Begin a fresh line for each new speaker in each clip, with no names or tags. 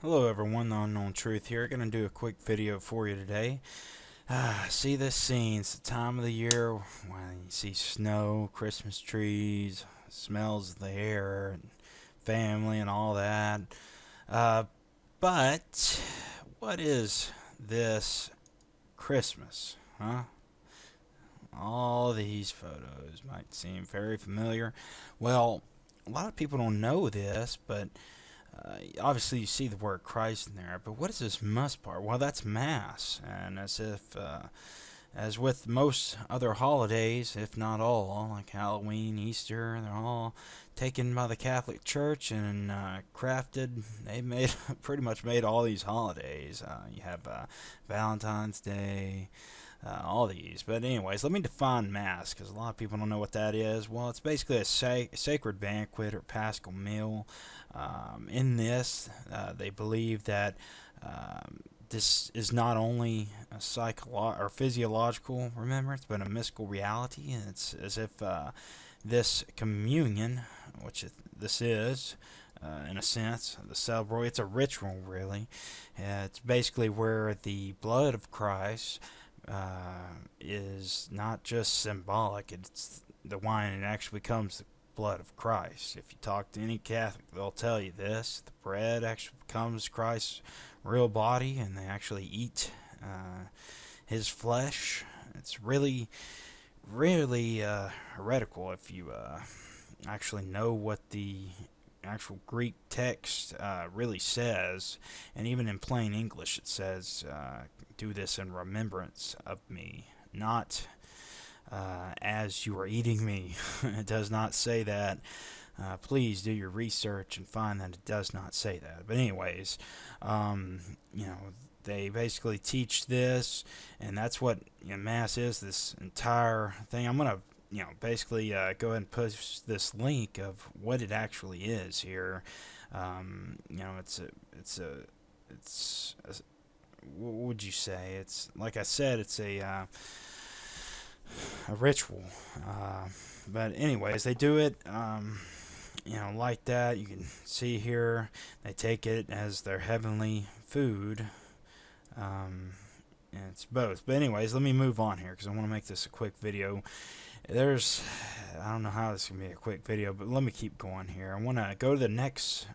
Hello everyone, the Unknown Truth here. Gonna do a quick video for you today. See this scene. It's the time of the year when you see snow, Christmas trees, smells of the air, and family and all that. Uh, but what is this Christmas, huh? All these photos might seem very familiar. Well, a lot of people don't know this, but obviously you see the word Christ in there, but what is this must part? Well, that's Mass, and as with most other holidays, if not all, like Halloween, Easter, they're all taken by the Catholic Church and crafted. They made pretty much made all these holidays. You have Valentine's Day, all these. But anyways, let me define Mass because a lot of people don't know what that is. Well, it's basically a sacred banquet or paschal meal. In this, they believe that this is not only a psychological or physiological remembrance, but a mystical reality. And it's as if this communion, which this is, in a sense, the celebrate. It's a ritual, really. It's basically where the blood of Christ is not just symbolic. It's the wine. It actually becomes the blood of Christ. If you talk to any Catholic, they'll tell you this. The bread actually becomes Christ's real body, and they actually eat his flesh. It's really heretical if you actually know what the actual Greek text really says, and even in plain English it says, do this in remembrance of me, not as you are eating me. It does not say that. Please do your research and find that it does not say that. But anyways, you know, they basically teach this, and that's what Mass is. This entire thing. I'm gonna, basically go ahead and post this link of what it actually is here. It's what would you say? It's like I said, it's a ritual. But anyways, they do it. Like that. You can see here they take it as their heavenly food. And it's both. But anyways, let me move on here because I want to make this a quick video. I don't know how this is going to be a quick video, but let me keep going here. I want to go to the next,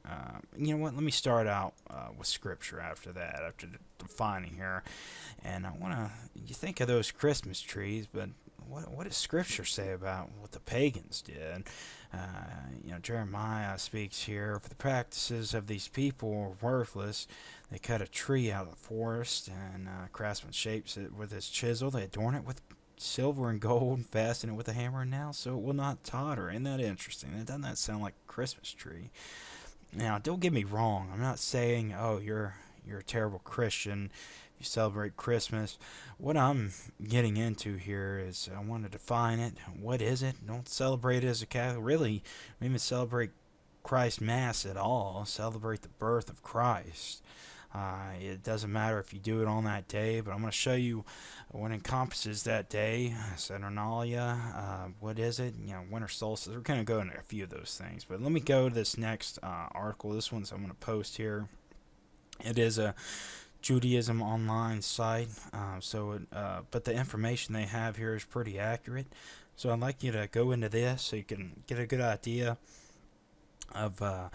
let me start out with scripture after that, after defining here. And I want to, you think of those Christmas trees, but what does scripture say about what the pagans did? Jeremiah speaks here, for the practices of these people were worthless. They cut a tree out of the forest, and craftsman shapes it with his chisel. They adorn it with silver and gold, and fasten it with a hammer and nail, so it will not totter. Isn't that interesting? Doesn't that sound like a Christmas tree? Now, don't get me wrong. I'm not saying, oh, you're a terrible Christian. You celebrate Christmas. What I'm getting into here is I want to define it. What is it? Don't celebrate it as a Catholic. Really, don't even celebrate Christ Mass at all. Celebrate the birth of Christ. It doesn't matter if you do it on that day, but I'm going to show you what encompasses that day. Saturnalia, what is it? Winter solstice. We're going to go into a few of those things, but let me go to this next article. This one's I'm going to post here. It is a Judaism online site, but the information they have here is pretty accurate. So I'd like you to go into this so you can get a good idea of the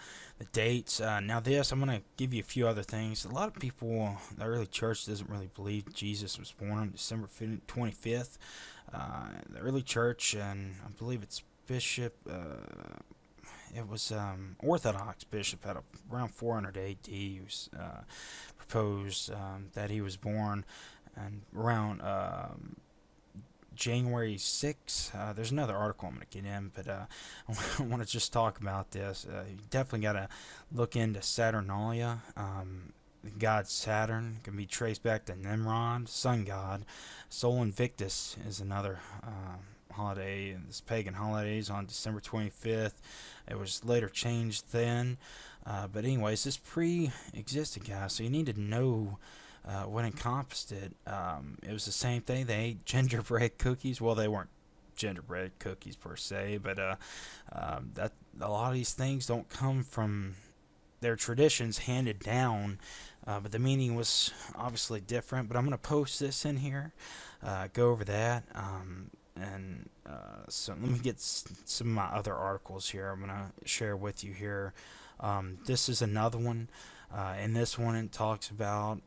dates. Now this, I'm going to give you a few other things. A lot of people, the early church doesn't really believe Jesus was born on December 25th. The early church, and I believe it's Bishop, it was Orthodox bishop at around 400 AD was proposed that he was born and around January 6th. There's another article I'm going to get in, but I want to just talk about this. You definitely got to look into Saturnalia. The god Saturn can be traced back to Nimrod, sun god. Sol Invictus is another holiday. This pagan holiday is on December 25th. It was later changed then. But anyways, this pre-existed, guys, so you need to know what encompassed it. It was the same thing. They ate gingerbread cookies. Well, they weren't gingerbread cookies per se, but that a lot of these things don't come from their traditions handed down, but the meaning was obviously different. But I'm going to post this in here, go over that, and so let me get some of my other articles here. I'm going to share with you here. This is another one. In this one, it talks about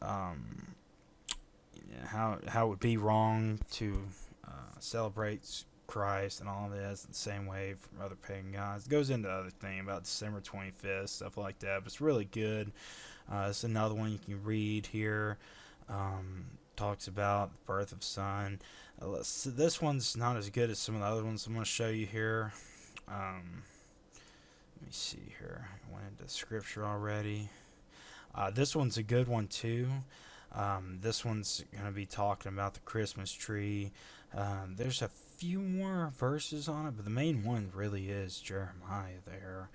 how it would be wrong to celebrate Christ and all this the same way from other pagan gods. It goes into other thing about December 25th, stuff like that. But it's really good. It's another one you can read here. Talks about the birth of Son. So this one's not as good as some of the other ones I'm going to show you here. Let me see here. I went into scripture already. This one's a good one too. This one's going to be talking about the Christmas tree. There's a few more verses on it, but the main one really is Jeremiah there.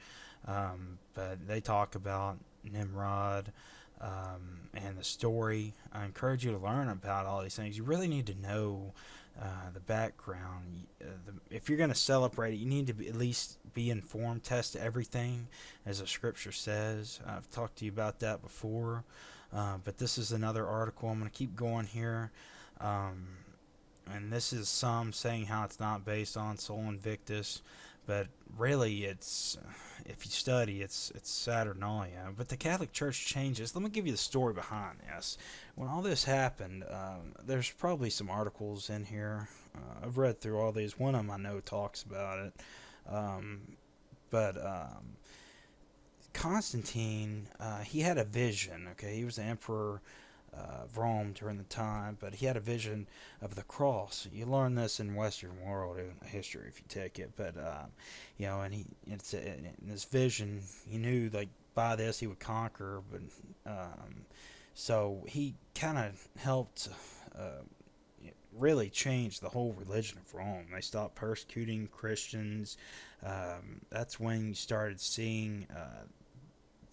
But they talk about Nimrod and the story. I encourage you to learn about all these things. You really need to know the background. If you're going to celebrate it, you need to at least be informed. Test everything, as the scripture says. I've talked to you about that before. But this is another article. I'm going to keep going here. And this is some saying how it's not based on Sol Invictus, but really it's, if you study, it's Saturnalia. But the Catholic Church changes. Let me give you the story behind this. When all this happened, there's probably some articles in here. I've read through all these. One of them I know talks about it. But Constantine, he had a vision. Okay, he was the emperor of Rome during the time, but he had a vision of the cross. You learn this in Western world history if you take it, but and in this vision, he knew like by this he would conquer, but so he kind of helped really change the whole religion of Rome. They stopped persecuting Christians. That's when you started seeing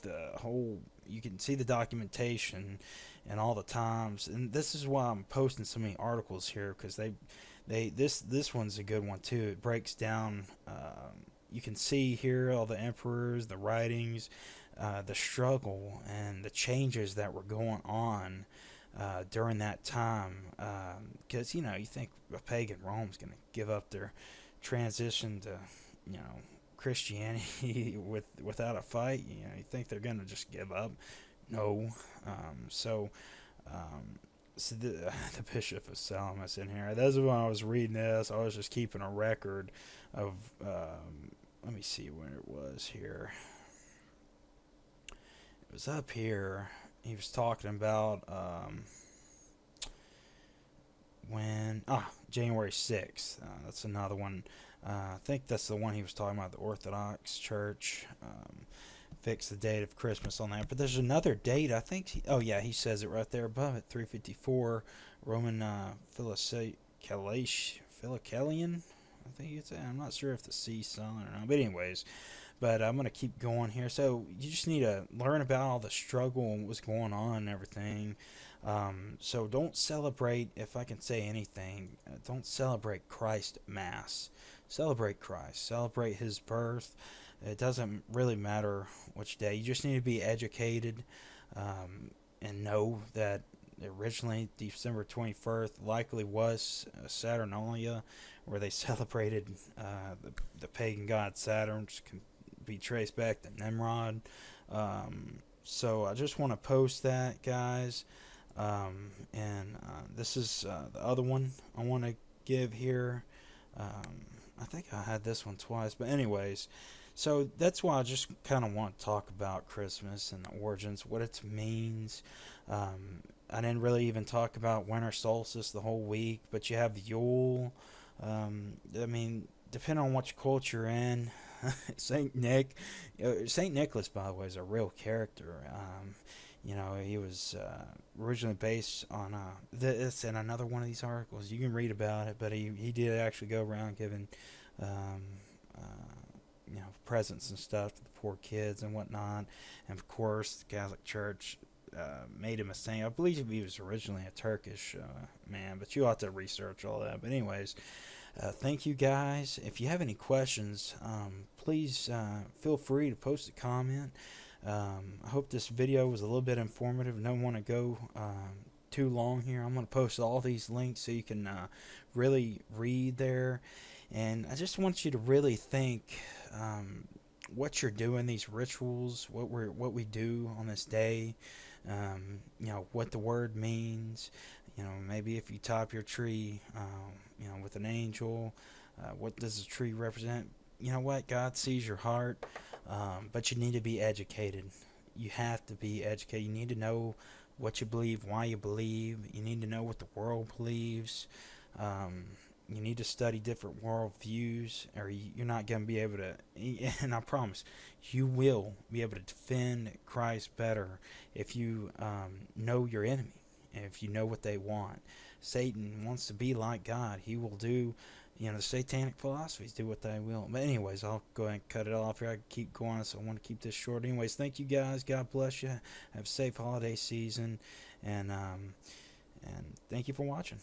the whole. You can see the documentation and all the times, and this is why I'm posting so many articles here, because this one's a good one too. It breaks down. You can see here all the emperors, the writings, the struggle, and the changes that were going on during that time. Because you think a pagan Rome's going to give up their transition to Christianity without a fight. You think they're going to just give up? No. So the Bishop of Salamis in here. That's when I was reading this. I was just keeping a record of. Let me see when it was here. It was up here. He was talking about January 6th. That's another one. I think that's the one he was talking about, the Orthodox Church. Fix the date of Christmas on that. But there's another date, I think. He says it right there above it, 354, Roman Philocalian, I think it's. I'm not sure if the C's silent or not. But anyways, I'm going to keep going here. So you just need to learn about all the struggle and what's going on and everything. So don't celebrate, if I can say anything, don't celebrate Christ Mass. Celebrate Christ. Celebrate his birth. It doesn't really matter which day. You just need to be educated and know that originally December 21st likely was Saturnalia, where they celebrated the pagan god Saturn, which can be traced back to Nimrod. So I just want to post that, guys. This is the other one I want to give here. I think I had this one twice, but anyways, so that's why I just kind of want to talk about Christmas and the origins, what it means. I didn't really even talk about winter solstice the whole week, but you have Yule. Depending on which culture you're in, Saint Nicholas, by the way, is a real character. He was originally based on this and another one of these articles. You can read about it, but he did actually go around giving presents and stuff to the poor kids and whatnot. And of course, the Catholic Church made him a saint. I believe he was originally a Turkish man, but you'll have to research all that. But anyways, thank you guys. If you have any questions, please feel free to post a comment. I hope this video was a little bit informative. Don't want to go too long here. I'm going to post all these links so you can really read there. And I just want you to really think what you're doing, these rituals, what we do on this day. What the word means. Maybe if you top your tree, with an angel, what does the tree represent? You know what? God sees your heart, but you need to be educated. You have to be educated. You need to know what you believe, why you believe. You need to know what the world believes. You need to study different world views, or you're not going to be able to. And I promise, you will be able to defend Christ better if you know your enemy, and if you know what they want. Satan wants to be like God. He will do, the satanic philosophies do what they will. But anyways, I'll go ahead and cut it off here. I can keep going, so I want to keep this short. Anyways, thank you guys. God bless you. Have a safe holiday season, and thank you for watching.